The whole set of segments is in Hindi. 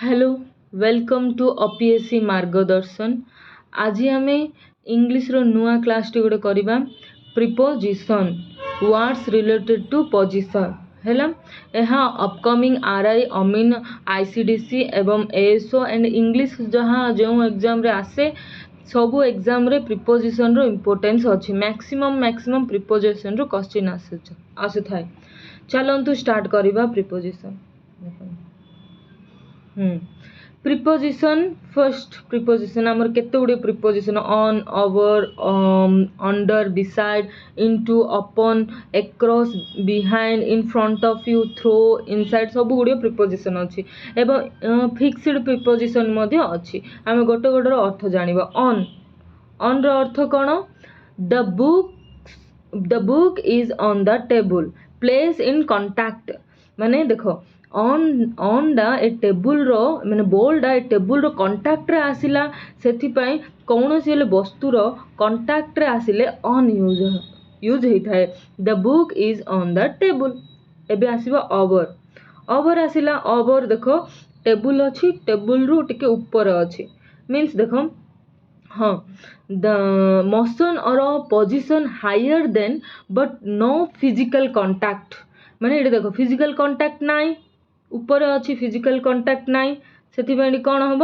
हेलो वेलकम टू ओपीएससी मार्गदर्शन। आज आम इंग्लिश रो नुआ क्लास टी गोटे करवा preposition words related to position है। यहाँ अपकमिंग आरआई अमीन आईसीडीसी एवं एएसओ एंड इंग्लिश जहाँ जो एग्जाम रे आसे सबू एग्जाम रे प्रिपोजिशन रो इम्पोर्टेंस अच्छी। मैक्सिमम प्रिपोजिशन रो क्वेश्चन आसी थाए। चलतु स्टार्ट करवा प्रिपोजिशन। प्रिपोजिशन फर्स्ट प्रिपोजिशन आमर केते गुडे preposition on over under beside into upon across behind in front of you through inside सब गुडे प्रिपोजिशन अच्छी एवं फिक्स्ड प्रिपोजिशन मध्य अच्छी। आम गोटे गोटे अर्थ जानिबा। ऑन रो अर्थ कौन? The book is on the table place in contact माने देखो ऑन डा ए टेबुल रो माने बोल डा ए टेबुल रो कांटेक्ट रे आसिला सेथि कौन सी वस्तुर कांटेक्ट रे आसिले ऑन यूज होता है। The book is on the table. एबे आसीबा ओवर आसिला। ओवर देखो टेबुल अच्छी टेबुल रु टिके ऊपर अच्छी मीन्स देखो हाँ द मोशन और position higher than but no physical contact माने ये देखो फिजिकल कांटेक्ट नाई ऊपर अच्छी फिजिकल कांटेक्ट नाई से कौन हम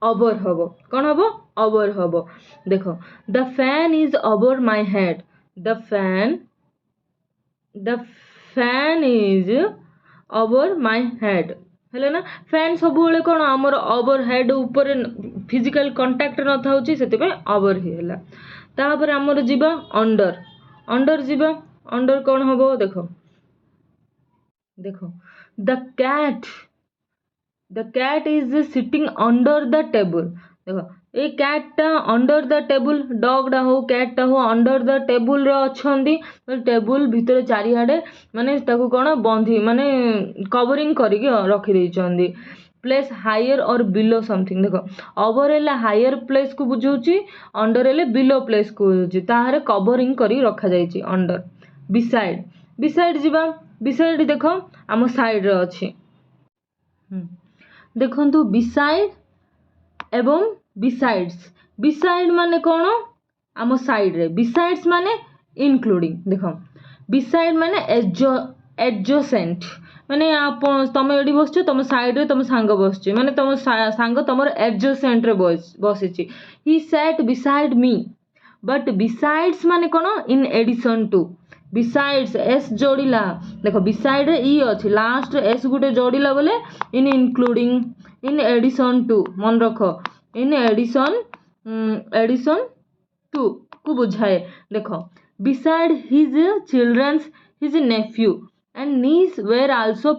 ओवर हम कौन हम ओवर हम। देखो the fan is over my head the fan is over my head है ना। फैन सब कौन आमर ओवर हेड ऊपर फिजिकल कांटेक्ट न था से ओवर ही है। तापर आमर जीवा अंडर जीवा। अंडर कौन हम देखो the cat is sitting under the table. देखो ये कैटा अंडर द टेबल डॉगडा हो कैटा हो अंडर द टेबल अच्छी टेबुल भितर चारिआडे माने ताको कौन बंधी माने कवरिंग करके रखी देइचंदी। प्लेस हायर और बिलो समथिंग। देखो ओवर है हायर प्लेस को बुझाऊँगी अंडर है बिलो प्लेस को बुझाऊँगी ताहारे कवरिंग करी रखा जाइए अंडर। बिसाइड जीवा। बिसाइड देखो आम साइड रे अच्छी देखंतु बिसाइड एवं बिसाइड्स। बिसाइड माने कौन आम साइड रे बिसाइड्स माने इंक्लूडिंग। देखो बिसाइड माने एडजसेंट माने आप तुम ये बस तुम साइड रे तुम सांग बस माने तुम सांग तुम एडजसेंट रे बसी। He sat beside me but besides माने कौन in addition to. Besides S जोड़िला देखो बिसाइड रे ई अच्छी लास्ट एस गुटे जोड़िला बोले in including in addition to मन रख इन एडिशन टू को बुझाए। देखो beside his childrens his nephew and niece were also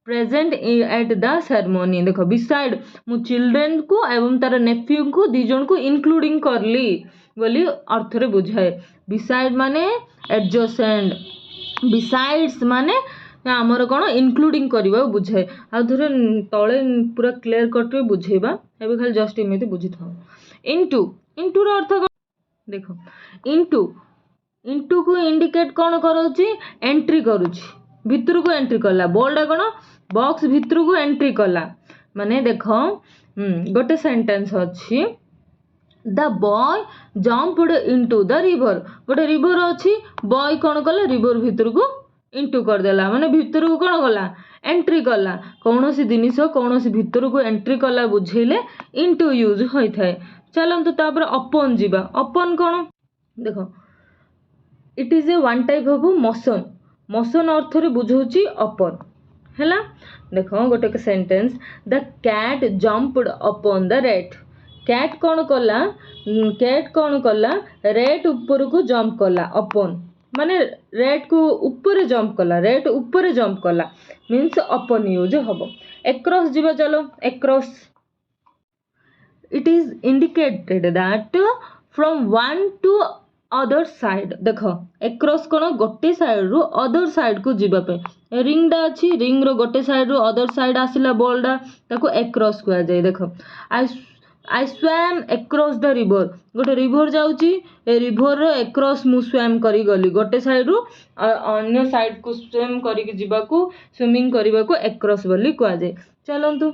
present at the ceremony. देखो बिसाइड मु चिल्ड्रेन को एवं तार नेफ्यू को दी जन को इंक्लूडिंग करली बोली अर्थ रे बुझाए। बिसाइड माने एडजसेंट बिसाइड्स माने आमर कौन इंक्लूडिंग करवा बुझाए। आ थोड़े तले पूरा क्लियर कट बुझेबा एबे खाली जस्ट एमती बुझी था। इनटू रो अर्थ कौन? देखो इनटू को इंडिकेट कौन करूची एंट्री करूची भितर को एंट्री कला बॉलडा कौन बॉक्स भितर को एंट्री कला माने देखो गोटे सेंटेंस अच्छी the boy jumped into the river. गोटे रिवर अच्छी बॉय कौन कला रिवर भितर को इंटू करदेला माने भितर को कौन कला एंट्री कला कौन सी जिनिस कौन सी भितर को एंट्री कला बुझेले इंटू यूज होता है। चलतु तापर अपन जीवा। अपन कौन देखो it is a one type of motion अर्थ रे बुझाऊँगी अपन है। देखो गोटे sentence the cat jumped upon the rat. Cat कौन कला रेट ऊपर को जंप कला अपन माने रेट को ऊपर जंप कला रेट ऊपर जंप कला मीन्स अपन यूज हम। एक्रॉस जीवा। चलो across it is indicated that from one two other side. देखो एक्रॉस कौन गोटे साइड रु अदर साइड को जीवाई रिंगडा अच्छी रिंग रो गोटे साइड रु अदर साइड आसिला बॉलडा ताको एक्रॉस कह जाए। देखो I I swam across the river गोटे रिभर जाऊँगी ए रिभर एक्रॉस मु स्वैम करी गली गोटे साइड रु अन्य साइड को स्वैम करिक जीवाकू स्विमिंग करने को एक्रॉस बोली कहुए। चलतु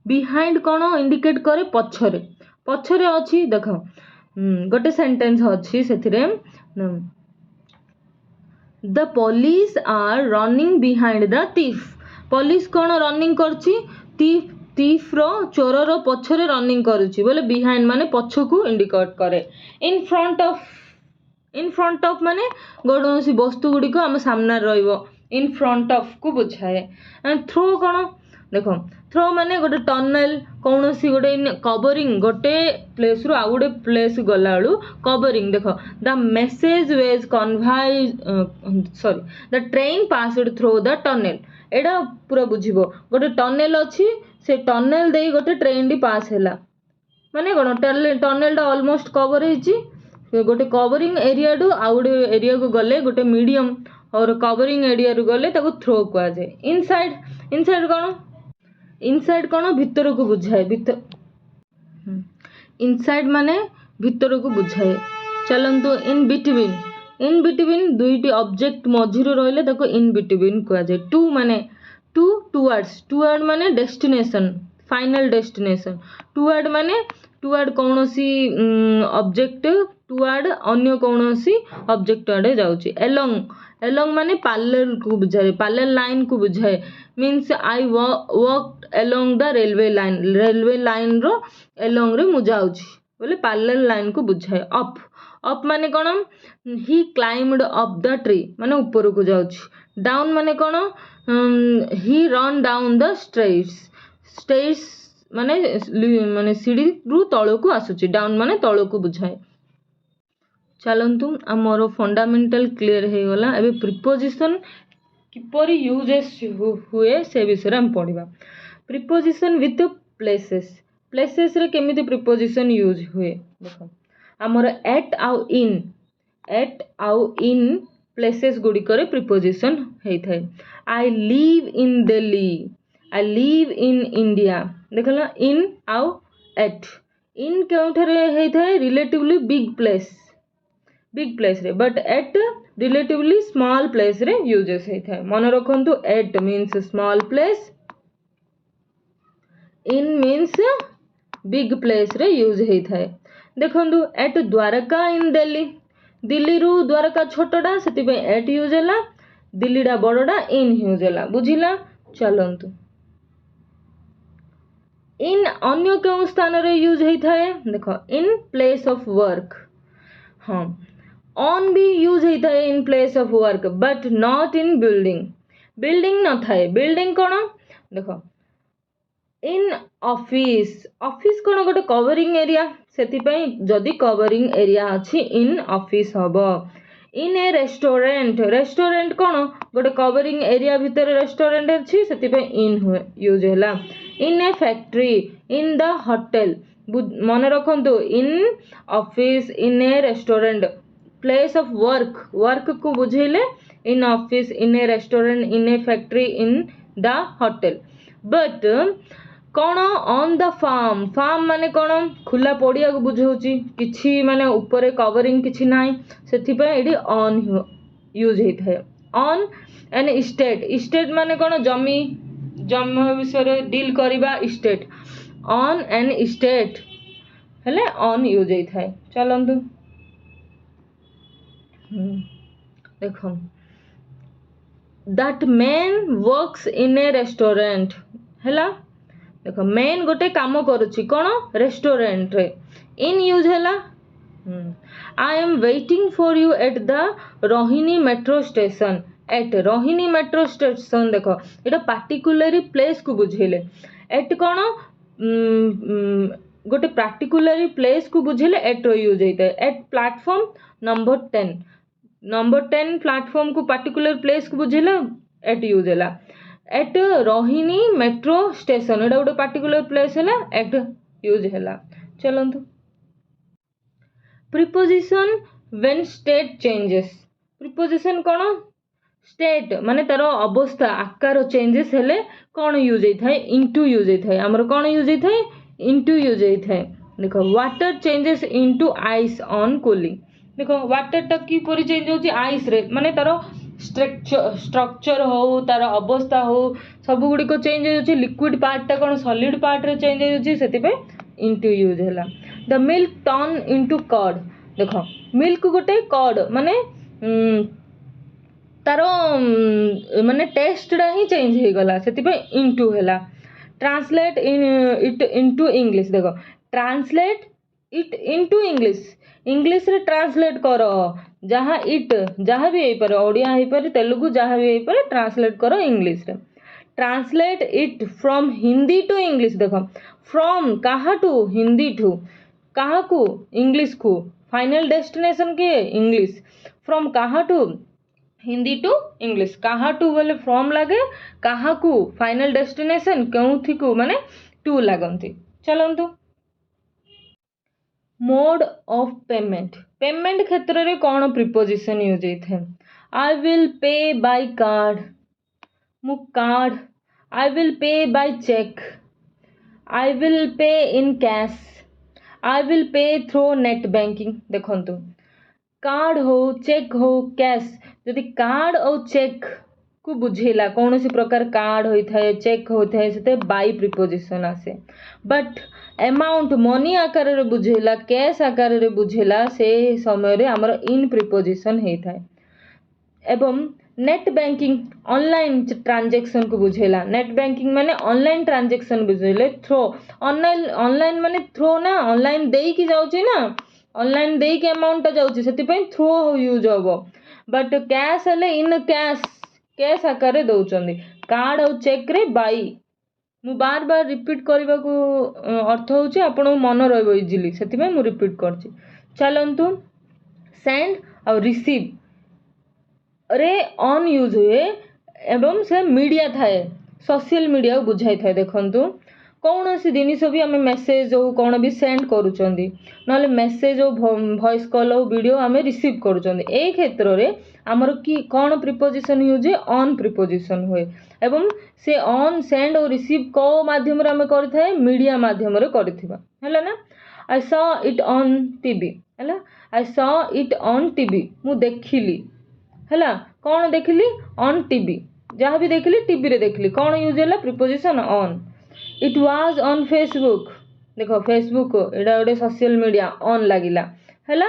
बिहाइंड कौन इंडिकेट करे पछरे पछरे अच्छी देख गोटे सेंटेंस अच्छी से the police are running behind the thief police कौन रनिंग करची थीफ थीफ रो चोर रो पछरे रनिंग करुची बोले बिहाइंड माने पछकू इंडिकेट करे। इन फ्रंट ऑफ माने कौन वस्तु गुड़ी आम सामने रहिबो इन फ्रंट ऑफ को बुझाए। थ्रो कौन देख थ्रो माने गोटे टनल कौन सी गोटे कवरिंग गोटे प्लेस रु आउ गोटे प्लेस गला बेलू कवरिंग देख the message was convey sorry the train passed through the tunnel एटा पूरा बुझिबो गोटे टनल अच्छी से टनल दे गोटे ट्रेन टी पास हैला माने कौन टनल टा ऑलमोस्ट कवर होइची गोटे कवरिंग एरिया टू आउ गोटे एरिया को गले गोटे मीडियम और कवरिंग एरिया रु गले ताको थ्रो कहा जाए। इनसाइड कौन भितर को बुझाए इनसाइड माने भितर को बुझाए। चलंतु इन बिटवीन दुईटी ऑब्जेक्ट मझिरो रहले ताको इन बिटवीन कहा जाए। टू माने टुवर्ड माने डेस्टिनेशन फाइनल डेस्टिनेशन टुवर्ड माने टुवर्ड कौन सी ऑब्जेक्ट टुवर्ड अन्य कौन सी ऑब्जेक्ट आड़े जाउची। एलोंग माने पैरेलल को बुझाए पैरेलल लाइन को बुझाए means I walk along the railway line रो एलोंग रे मु जाउची बोले पैरेलल लाइन को बुझाए। अप माने कौन ही क्लाइम्ड अप द ट्री माने ऊपर को जाउची। डाउन माने कौन ही रन डाउन द स्टेयर्स माने सीढ़ी रु तल को आसुची डाउन माने तल को बुझाए। चलतु आमर फंडामेंटल क्लियर हो गला। एबे प्रिपोजिशन किपरि यूजेस हुए से विषय हम पढ़िबा। प्रिपोजिशन विथ प्लेसेस रे केमिति प्रिपोजिशन यूज हुए देखो आमर एट आउ इन प्लेसेस गुडी करे प्रिपोजिशन हेइ थाए। I live in Delhi I live in India देखला इन आउ एट इन केउठरे हेइ थाए रिलेटिवली बिग प्लेस रे but at relatively small place रे यूजेस हेइ थाए। मन रखंतु at means small place in means big place रे यूज हेइ थाए। देखंतु एट द्वारका इन दिल्ली रु द्वारका छोटडा सेति पे एट यूज होला दिल्लीडा बड़डा इन यूज होला बुझिला। चलंतु इन अन्य केउ स्थान रे यूज हेइ थाए देखो इन प्लेस ऑफ वर्क हाँ ऑन भी यूज होता है in place of work but not in building न थाए बिल्डिंग कौन देखो इन ऑफिस कौन गोटे कवरिंग एरिया से जदि कवरिंग एरिया अच्छी इन ऑफिस हम। इन ए रेस्टोरेंट कौन गोटे कवरिंग एरिया भितर रेस्टोरेंट अच्छी से इन यूज है। In a factory in the hotel मन रखु in office in a restaurant place of work को बुझेले in office in a restaurant in a factory in the hotel. But कौन ऑन द फार्म माने कौन खुला पड़िया को बुझाऊँगी किसी माने ऊपर कवरिंग किसी ना से ऑन यूज होता है। ऑन एन इस्टेट माने कौन जमी विषय डील करवा इस्टेट ऑन एन इस्टेट हेले ऑन यूज होता है। चलतु देख that man works in a restaurant है देख मैन गोटे काम करुच्ची कौन रेस्टोरेंट रे इन यूज है। I am waiting for you at the Rohini metro station at Rohini metro station देख ये पार्टिकुलरी प्लेस को बुझेले एट कौन गोटे पार्टिकुलरी प्लेस को बुझेले एट रो यूज होता है। एट प्लेटफॉर्म नंबर 10 प्लेटफॉर्म को पार्टिकुलर प्लेस को बुझेला एट यूज है। एट रोहिणी मेट्रो स्टेशन एटा गोटे पार्टिकुलर प्लेस है एट यूज है। चलतु preposition when state changes preposition कौन स्टेट माने तार अवस्था आकार चेंजेस हेले कौन यूज होता है इनटू यूज होता है। आमर कौन यूज होता है इनटू यूज होता है। देखो water changes into ice on cooling. देखो वाटर टा किपरि चेंज होची आइस रे, माने तार स्ट्रक्चर हो तार अवस्था हो सब गुड़िक चेंज होची। लिक्विड पार्ट टा कौन सॉलिड पार्ट रे चेंज होची, सेति पे इनटू यूज हैला। The milk turn into curd. देखो मिल्क गोटे कर्ड माने तार माने टेस्टटा ही चेंज हो गला, से इनटू है। Translate it into English. देखो translate it into English, English रे ट्रांसलेट कर जहाँ इट जहाँ भी हो पारे, ओडिया हो पारे तेलुगु जहाँ भी हो पारे ट्रांसलेट कर इंग्लिश रे। Translate it from Hindi to English. देखो फ्रॉम कहाँ टू हिंदी टू कहाँ को इंग्लिश को, फाइनल डेस्टिनेशन के इंग्लिश। फ्रॉम कहाँ टू हिंदी टू इंग्लिश, कहाँ टू बोले फ्रॉम लगे, कहाँ को फाइनल डेस्टिनेशन क्यों को माने टू लगती। चलतु मोड ऑफ पेमेंट। पेमेंट क्षेत्र में कौन प्रिपोजिशन यूज होता है। I will pay by card, मु card. I will pay by cheque, I will pay in cash, I will pay through net banking. देखंतु कार्ड हो चेक हो कैश, जदि कार्ड और चेक को बुझेला कौन सी प्रकार कार्ड होता है चेक होता है से बाई प्रिपोजिशन आसे। बट अमाउंट मनी आकार रे बुझेला कैश आकार रे बुझेला से समय रे हमर इन प्रिपोजिशन होता है। एवं नेट बैंकिंग ऑनलाइन ट्रांजैक्शन को बुझेला। नेट बैंकिंग माने ऑनलाइन ट्रांजैक्शन बुझेले थ्रो, ऑनलाइन ऑनलाइन माने थ्रो ना, ऑनलाइन देई की जाउची ना, ऑनलाइन देई के अमाउंट जाउची सेति पई थ्रो यूज होबो। बट कैश हेले इन कैश, कैश आकार रे दउचंदी। कार्ड और चेक रे बाई। मु बार बार रिपीट करबा को अर्थ होची आपण मन रहबो इजीली, सेति पई मु रिपीट करची। चलंतु सेंड और रिसीव रे ऑन यूज हुए एवं से मीडिया थाए सोशल मीडिया को बुझाई थाए। देखंतु कौन सी जिनिस भी आम मेसेज हो कौन भी सेंड करूचंदी नले मेसेज हो वॉइस कॉल हो वीडियो आम रिसीव करूचंदी, ए क्षेत्र रे हमर की कौन प्रिपोजिशन यूज है ऑन प्रिपोजिशन हुए। एवं से ऑन सेंड और रिसीव को माध्यम रे आम करथाए मीडिया माध्यम रे करथिबा हैला ना। I saw it on TV हैला, I saw it on TV मु देखिली हैला, कौन देखिली ऑन टीवी, जहाँ भी देखिली टीवी रे देखिली, कौन यूज है preposition on. It was on Facebook. देखो फेसबुक एटा गोटे सोशल मीडिया ऑन लागिला हैला।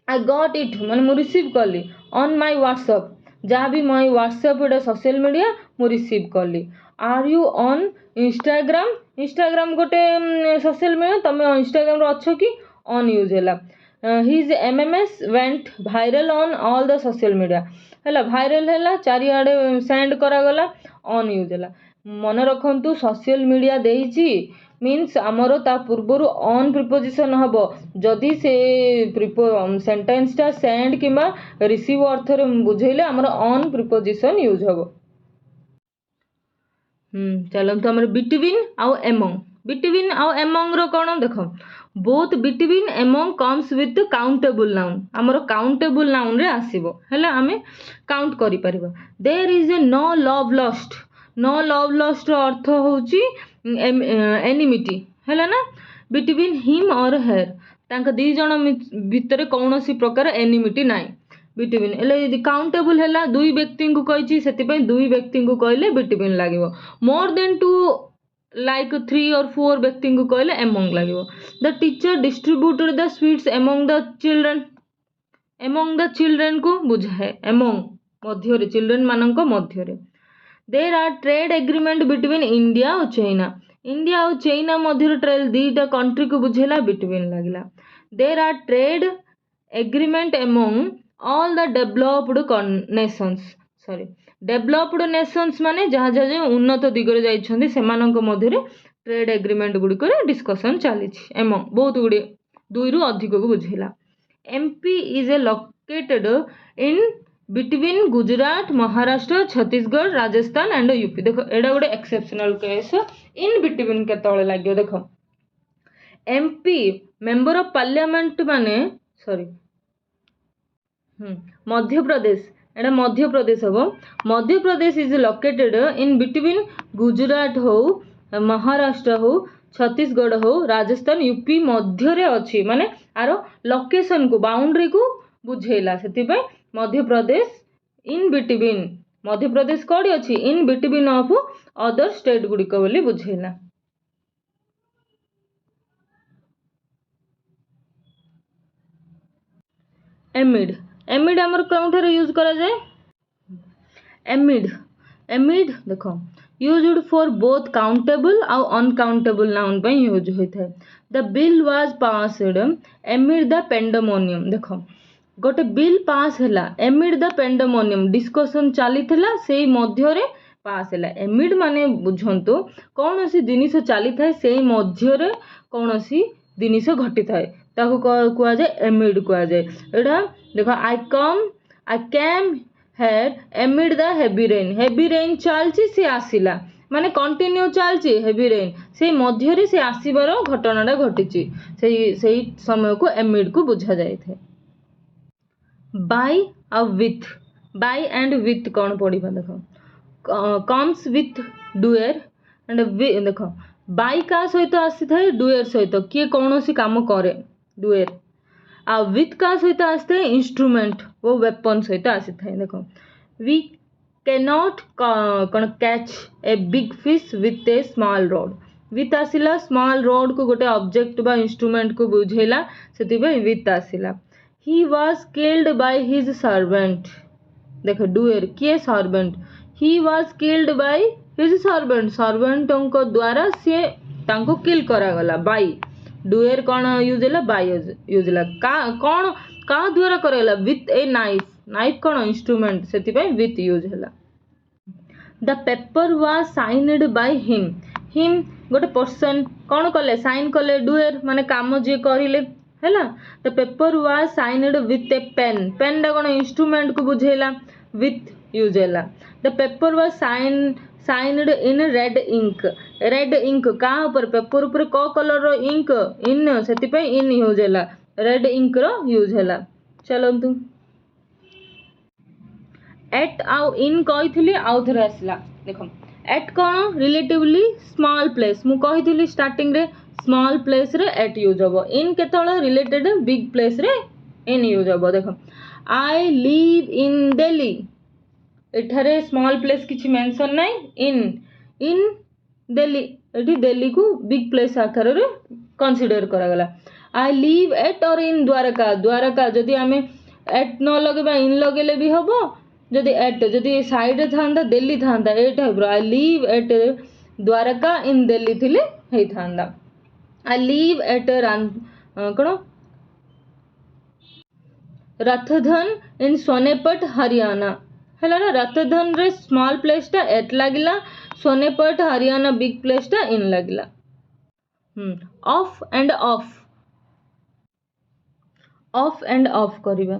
आई गॉट इट माने मु रिसीव कली ऑन माय व्हाट्सएप, जहाँ भी माय व्हाट्सएप एटा सोशल मीडिया मु रिसीव कली। Are you on Instagram, Instagram गोटे सोशल मीडिया, तमे इंस्टाग्राम रे अच्छो कि ऑन यूज हैला। His MMS went viral on all the social media हैला, वायरल हैला चारिआडे सेंड करागला ऑन यूज हैला। मन रखंतु सोशल मीडिया देइची मीन्स आमर ता पूर्वर ऑन प्रिपोजिशन हबो जदि से सेंटेंस टा सेंड किंबा रिसीव अर्थ रे बुझेले आमर ऑन प्रिपोजिशन यूज हबो। चलंतु हमर बिटवीन आउ एमंग। बिटवीन आउ एमंग रो कोन देखो both between among comes with countable noun, आमर काउंटेबल नाउन रे आसीबो हैला, आमे काउंट करि परिबो। There is a no love lost, no love lost रो अर्थ होची एनिमिटी हैला ना। बिटवीन हिम और हेर तांका दी जण भितरे कौनसी प्रकार एनिमिटी नाइ। बिटवीन एले यदि काउंटेबल हैला दुई व्यक्ति को कहिची सेति पई दुई व्यक्ति को कहले बिटवीन लागिवो। More than two like 3 or 4 व्यक्ति को कहले एमंग लागिवो। The teacher distributed the sweets among the children, among the children को बुझाए एमंग मध्य रे चिल्ड्रन मानक मध्य रे। There are trade agreement between India और चाइना, इंडिया और चाइना मध्य ट्रेड दीटा कंट्री को बुझेला बिटवीन लागिला। There are trade agreement among all the developed nations, sorry developed nations माने जहाँ जहाँ उन्नत दिगरे जाइछन्ति सेमानक मध्य ट्रेड एग्रीमेंट गुडी करे डिस्कशन चली एमंग बहुत गुडी दुई रु अधिक को बुझेला। MP is a located in between Gujarat Maharashtra Chhattisgarh Rajasthan and UP. देखो एडा गोटे एक्सेप्शनल केस इन बिटवीन केतळे लाग्यो। देखो एमपी मेंबर ऑफ पार्लियामेंट माने सॉरी मध्य प्रदेश, एडा मध्य प्रदेश हम। Madhya Pradesh is located in between Gujarat हो महाराष्ट्र हो छत्तीसगढ़ हो राजस्थान यूपी मध्य रे अच्छी माने आरो लोकेशन को बाउंड्री को बुझेला से मध्य प्रदेश इन बिटवीन मध्य प्रदेश कौड़ी अच्छी in between of other state गुड़िक बोली बुझेला। एमिड एमिड आमर कौन यूज करा जाए एमिड एमिड देख यूज्ड फॉर बोथ काउंटेबल आउ अनकाउंटेबल नाउन पे यूज होता है। The bill was passed amid the pandemonium देख गोटे बिल पास हैला एमिड द पेंडेमोनियम डिस्कशन चली से मध्य रे पास हैला एमिड माने बुझंतु कौन सी जिनिस चली थाए से मध्य रे कौन सी जिनिस घटी थाए ताको कुआ जाए एमिड कुआ जाए। एटा देखो I came here amid the heavy rain चलची से आसिला माने कंटिन्यू चलची हेवी रेन से मध्य रे से आसीबार घटनाटा घटी से समय को एमिड को बुझा जाए थे। बाय और विथ बाय एंड विथ कौन पढ़ा देख कम्स विथ डुएर एंड देख बाय का सहित आसी थाए डुएर सहित किए कौन सी काम करे डुएर आ विथ का सहित आसी थाए इंस्ट्रूमेंट वो वेपन सहित आसी थाए। देख वी कैनॉट कौन catch a big fish with a small rod with आसिला स्मॉल रॉड को गोटे ऑब्जेक्ट बा इंस्ट्रूमेंट को बुझेला से विथ आसिला। He was killed by his servant देख डुएर किए servant he was killed by his servant द्वारा सी तांको किल करागला बाय डुएर कौन यूज है बाय यूज है कौन का द्वारा करागला विथ ए नाइफ कौन इंस्ट्रूमेंट से विथ यूज है। The paper was signed by him गोटे पर्सन कौन कले साइन कले डुएर माने काम जे करिले हैला। The paper was signed with a pen टा कौन इंस्ट्रूमेंट को बुझेला विथ यूज है। The paper was signed in red ink का ऊपर पेपर ऊपर क कलर रो इंक इन से इन यूज है रेड इंक रो यूज है। चलतु एट आउ इन कही आउ थे आसला देख एट कौन रिलेटिवली स्मॉल प्लेस मु कही स्टार्टिंग रे स्मॉल प्लेस रे एट यूज हम इन केतले रिलेटेड बिग प्लेस रे इन यूज हम। देख आई लिव इन दिल्ली एठारे स्मॉल प्लेस किछि मेंशन नहीं इन दिल्ली एठी दिल्ली को बिग प्लेस आकार रे कंसीडर करा गला। आई लिव एट और इन द्वारका जदि आमे एट न लगेबा इन लगेले भी हबो जदि एट जदि साइड रे थांदा दिल्ली थांदा ए टाइप रो I live at Dwarka in Delhi थिले हेई थांदा। आई लिव एट कौन रथधन इन सोनेपट हरियाणा है ना रथधन रे स्मॉल प्लेस टा एट लगिला सोनेपट हरियाणा बिग प्लेस टा इन लगिला। ऑफ एंड ऑफ करिबा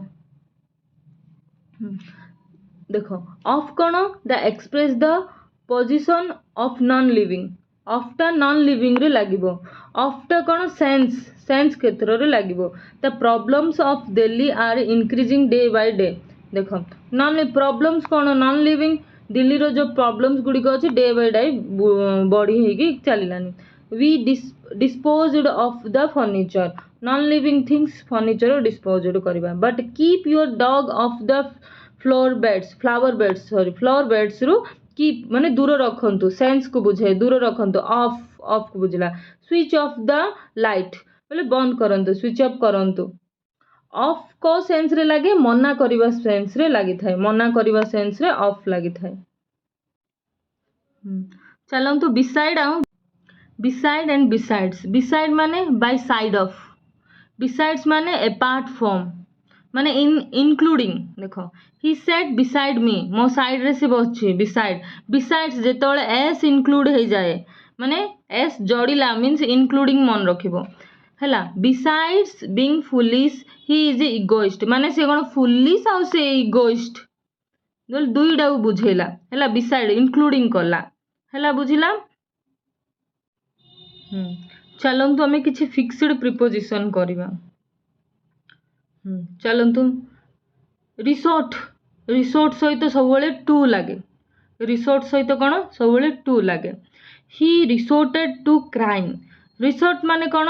देखो ऑफ कौन the express the position of non living of टा नॉन लिविंग रे लागिबो ऑफ टा कौन सेंस क्षेत्र रे लागिबो। The problems of Delhi are increasing day by day देखो नॉन प्रॉब्लम्स कौन नॉन लिविंग दिल्ली रो जो प्रॉब्लम्स गुड़िक अच्छे डे बाय डे बढ़ी होगी चलानी। We disposed of the furniture non living things furniture disposed करबा but keep your dog off the flower beds रु कीप माने दूर रखंतु सेंस को बुझे दूर रखंतु ऑफ को बुझला। स्विच ऑफ द लाइट बोले बंद करंतु स्विच ऑफ करंतु। ऑफ को सेंस रे लागे मना करिबा सेंस रे लागि थाए मना करिबा सेंस रे ऑफ लागि थाए। चलंतु बिसाइड एंड बिसाइड माने बाय साइड ऑफ बिसाइड्स माने अपार्ट फ्रॉम माने इंक्लूडिंग देखो ही सेट बिसाइड मी मो साइड रे से बसछि बिसाइड्स जेतोले एस इंक्लूड हो जाए माने एस जोड़िला मीन्स इंक्लूडिंग मन रखिबो हैला। Besides being foolish he is egoist माने से कोन फुलिश आ से इगोइस्ट दुईटा को बुझेला हैला बिसाइड इंक्लूडिंग कला हैला बुझिला। चलंतु हमें किछि फिक्स्ड प्रीपोजिशन करिबा। चलंतु रिसोर्ट सहित सब टू लगे रिसोर्ट सहित कौन सब टू लगे। ही रिसोर्टेड टू क्राइम रिसोर्ट माने कौन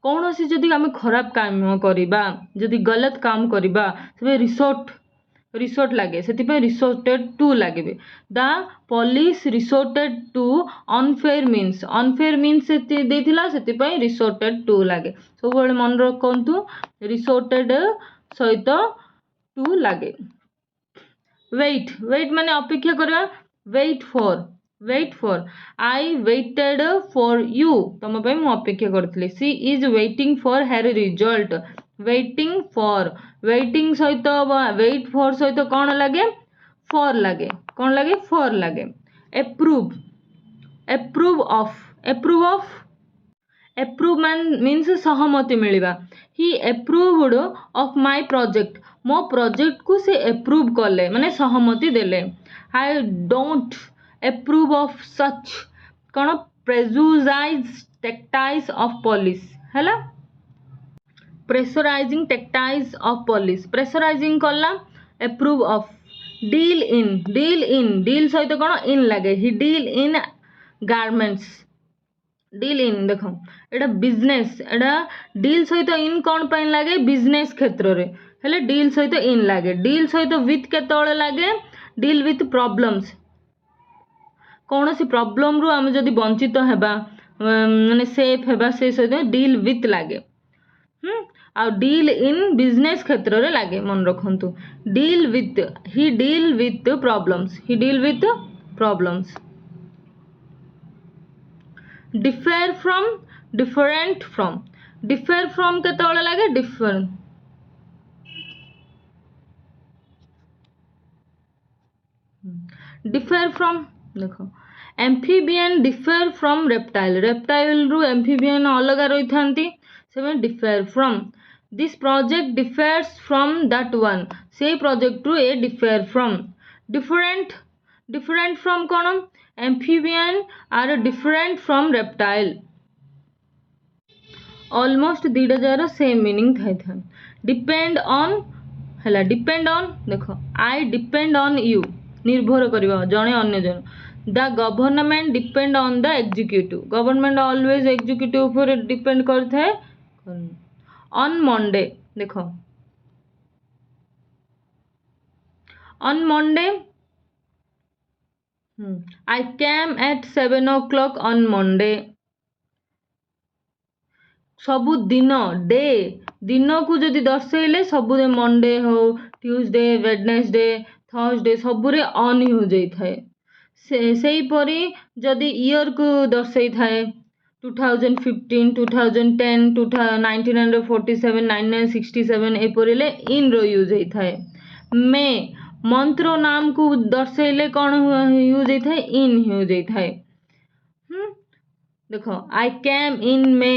कौन सी जदि आम खराब काम करवा जदि गलत काम करवा से रिसोर्ट लगे से रिसोर्टेड टू लगे the police resorted to unfair means से रिसोर्टेड टू लगे सब मन रखु रिसोर्टेड सहित टू लगे वेट माने अपेक्षा करवा wait for I waited for you तुम मु अपेक्षा करी she is waiting for her result waiting सहित वेट फॉर सहित कौन लगे फॉर लगे कौन लगे फॉर लगे एप्रूव ऑफ मीन्स सहमति मिलवा he approved of my project मो प्रोजेक्ट को से एप्रूव कले माने सहमति देले I don't approve of such कौन प्रेजुडाइज टैक्टिक्स ऑफ पुलिस हैला pressurising tactics of police pressurising कला एप्रूव ऑफ डील सहित कौन इन लगे he deal in garments deal in देख एटा बिजनेस एटा डील सहित इन कौन पाइन लगे बिजनेस क्षेत्र रे हेले डील सहित इन लगे डील सहित विथ केतळे लगे डील विथ प्रॉब्लम्स कौन सी प्रॉब्लम रु आम जदि वंचित हेबा माने सेफ हेबा से सहित डील विथ लगे आ डील इन बिजनेस क्षेत्र रे लगे मन रखंतु deal with he deal with problems differ from different from केतळे लगे डिफरेंट डिफर फ्रॉम देखो एम्फीबियन डिफर फ्रॉम रेप्टाइल रु एम्फीबियन अलग रही थांती से differ from this project differs from that one से प्रोजेक्ट रु ए डिफर फ्रॉम डिफरेंट फ्रॉम कौन amphibian are different from reptile almost दीटा जार सेम मीनिंग था डिपेंड ऑन देखो आई डिपेंड ऑन यू निर्भर करवा जड़े अन्य जन the government depend on the executive government always executive पर डिपेंड करता है ऑन मंडे देखो on Monday I came at 7 o'clock on Monday सबु दिन डे दिन को जदि दर्शेले सबु मंडे हो ट्यूसडे वेडनेसडे थर्सडे सबुरे ऑन ही हो जाए से परी जदि ईयर को दर्शाई थाए 2015 2010 1947 1967 एपरिले इन रो यूज होता है मे मंत्र नाम को दर्शाइले कौन यूज होता है इन यूज होता है देखो I cam in may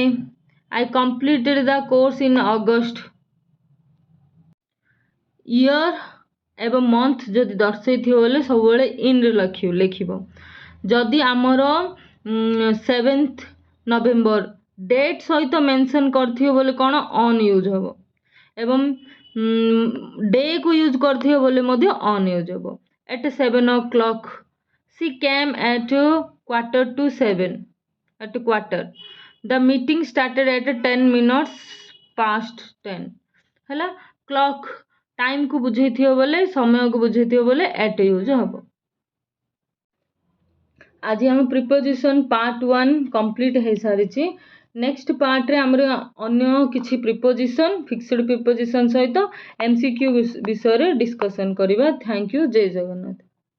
I completed the course in August year एवं मंथ जदि दर्शे बोले सब इन लिख जदि आमर 7th November डेट सहित मेंशन करथियो बोले कौन ऑन यूज हम एवं डे को यूज करथियो बोले मध्य ऑन यूज हम at 7 o'clock she came at 6:45 at quarter the meeting started at 10 minutes past 10 है क्लॉक टाइम को बुझे बोले समय को बुझे बोले एट यूज हम आज हम प्रिपोजिशन पार्ट 1 कंप्लीट हो सारी नेक्स्ट पार्ट रे हमर अन्य किछि प्रिपोजिशन फिक्स्ड प्रिपोजिशन सहित एमसीक्यू विषय रे डिस्कशन करिबा थैंक यू जय जगन्नाथ।